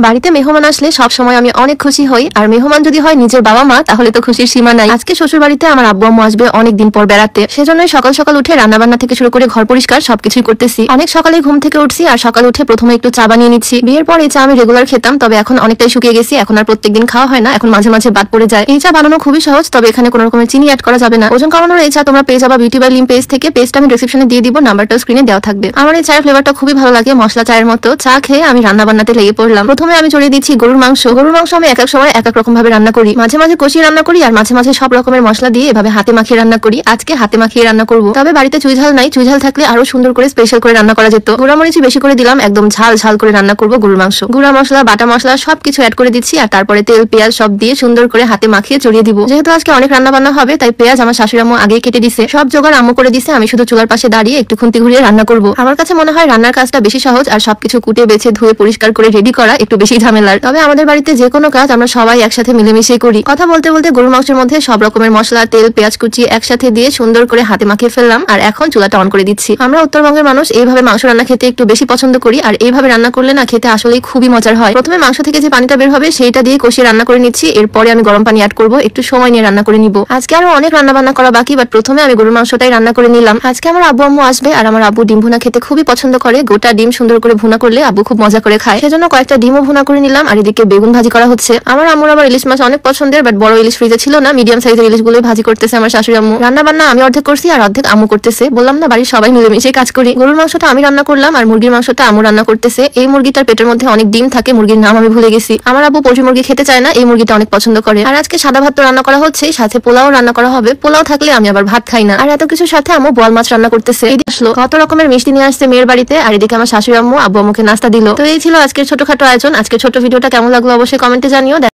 বাড়িতে মেহমান আসলে সব সময় আমি অনেক খুশি হই, আর মেহমান যদি হয় নিজের বাবা মা তাহলে তো খুশির সীমা নাই। আজকে শ্বশুর বাড়িতে আমার আব্বু আম্মু আসবে অনেকদিন পর বেড়াতে, সেজন্যই সকাল সকাল উঠে রান্না বান্না থেকে শুরু করে ঘর পরিষ্কার সবকিছুই করতেছি। অনেক সকালে ঘুম থেকে উঠছি আর সকালে উঠে প্রথমে একটু চা বানিয়ে নিচ্ছি। বিয়ের পর এই চা আমি রেগুলার খেতাম, তবে এখন অনেকটাই শুকিয়ে গেছি, এখন আর প্রত্যেকদিন খাওয়া হয় না, এখন মাঝে মাঝে বাদ পড়ে যায়। এই চা বানানো খুবই সহজ, তবে এখানে কোনো রকমের চিনি অ্যাড করা যাবে না। ওজন কমানোর এই চা তোমরা পেয়ে যাবা বিউটি বাই লিম পেজ থেকে। পেজটা আমি ডেসক্রিপশনে দিয়ে দিব, নাম্বারটা স্ক্রিনে দেওয়া থাকবে। আমার এই চায়ের ফ্লেভারটা খুবই ভালো লাগে, মশলা চায়ের মতো। চা খেয়ে আমি রান্না বান্নাতে লেগে পড়লাম। প্রথমে আমি চড়িয়ে দিচ্ছি গরুর মাংস। আমি এক এক সময় এক এক রকম ভাবে রান্না করি, মাঝে মাঝে কষিয়ে রান্না করি আর মাঝে মাঝে সব রকমের মশলা দিয়ে এভাবে হাতে মাখিয়ে রান্না করি। আজকে হাতে মাখিয়ে রান্না করব, তবে বাড়িতে চুইঝাল নাই, চুইঝাল থাকলে আরো সুন্দর করে স্পেশাল করে রান্না করা যেত। গুঁড়া মরিচ বেশি করে দিলাম, একদম ঝাল ঝাল করে রান্না করব গরুর মাংস। গুঁড়া মশলা বাটা মশলা সবকিছু অ্যাড করে দিচ্ছি, আর তারপরে তেল পেঁয়াজ সব দিয়ে সুন্দর করে হাতে মাখিয়ে চড়িয়ে দিব। যেহেতু আজকে অনেক রান্না বান্না হবে, তাই পেঁয়াজ আমার শাশুড়ি আম্মু আগেই কেটে দিছে, সব জোগাড় আম্মু করে দিছে। আমি শুধু চুলার পাশে দাঁড়িয়ে একটু খুন্তি ঘুরিয়ে রান্না করব। আমার কাছে মনে হয় রান্নার কাজটা বেশি সহজ, আর সবকিছু কুটে বেছে ধুয়ে পরিষ্কার করে রেডি করা একটু বেশি ঝামেলার। তবে আমাদের বাড়িতে যে কোনো কাজ আমরা সবাই একসাথে মিলেমিশে করি। কথা বলতে বলতে গরুর মাংসের মধ্যে সব রকমের মশলা তেল পেঁয়াজ কুচি একসাথে দিয়ে সুন্দর করে হাতে মাখিয়ে ফেললাম, আর এখন চুলাটা অন করে দিচ্ছি। আমরা উত্তরবঙ্গের মানুষ এইভাবে মাংস রান্না খেতে একটু বেশি পছন্দ করি, আর এইভাবে রান্না করলে না খেতে আসলেই খুবই মজার হয়। প্রথমে মাংস থেকে যে পানিটা বের হবে সেইটা দিয়ে কষিয়ে রান্না করে নিচ্ছি, এরপরে আমি গরম পানি অ্যাড করব, একটু সময় নিয়ে রান্না করে নিব। আজকে আরো অনেক রান্না বান্না করা বাকি, বাট প্রথমে আমি গরুর মাংসটাই রান্না করে নিলাম। আজকে আমার আব্বু আম্মু আসবে, আর আমার আব্বু ডিম ভুনা খেতে খুবই পছন্দ করে। গোটা ডিম সুন্দর করে ভুনা করলে আব্বু খুব মজা করে খায়, সেজন্য কয়েকটা ডিমও ভুনা করে নিলাম। আর এদিকে বেগুন ভাজি করা হচ্ছে। আমার আম্মুর আবার ইলিশ মাছ অনেক পছন্দের, বাট বড় ইলিশ ফ্রিজে ছিল না, মিডিয়াম সাইজের ইলিশগুলো ভাজি করতেছে আমার শাশুড়ি আম্মু। রান্না বান্না আমি অর্ধেক করছি আর অর্ধেক আম্মু করতেছে। বললাম না বাড়ির সবাই মিলেমিশে কাজ করি। গরুর মাংসটা আমি রান্না করলাম আর মুরগির মাংসটা আম্মু রান্না করতেছে। এই মুরগিটার পেটের মধ্যে অনেক ডিম থাকে, মুরগির নাম আমি ভুলে গেছি। আমার আব্বু পোল্ট্রি মুরগি খেতে চায় না, এই মুরগিটা অনেক পছন্দ করে। আর আজকে সাদা ভাত তো রান্না করা হচ্ছে, সাথে পোলাও রান্না করা হবে। পোলাও থাকলে আমি আবার ভাত খাই না। আর এত কিছুর সাথে আম্মু বোয়াল মাছ রান্না করতেছে। এই আসলো কত রকমের মিষ্টি নিয়ে আসছে মেয়ের বাড়িতে, আর এদিকে আমার শাশুড়ি আম্মু আব্বু আম্মুকে নাস্তা দিল। তো এই ছিল আজকের ছোটখাটো আয়োজন। আজকের ছোট ভিডিওটা কেমন লাগলো অবশ্যই কমেন্টে জানিও।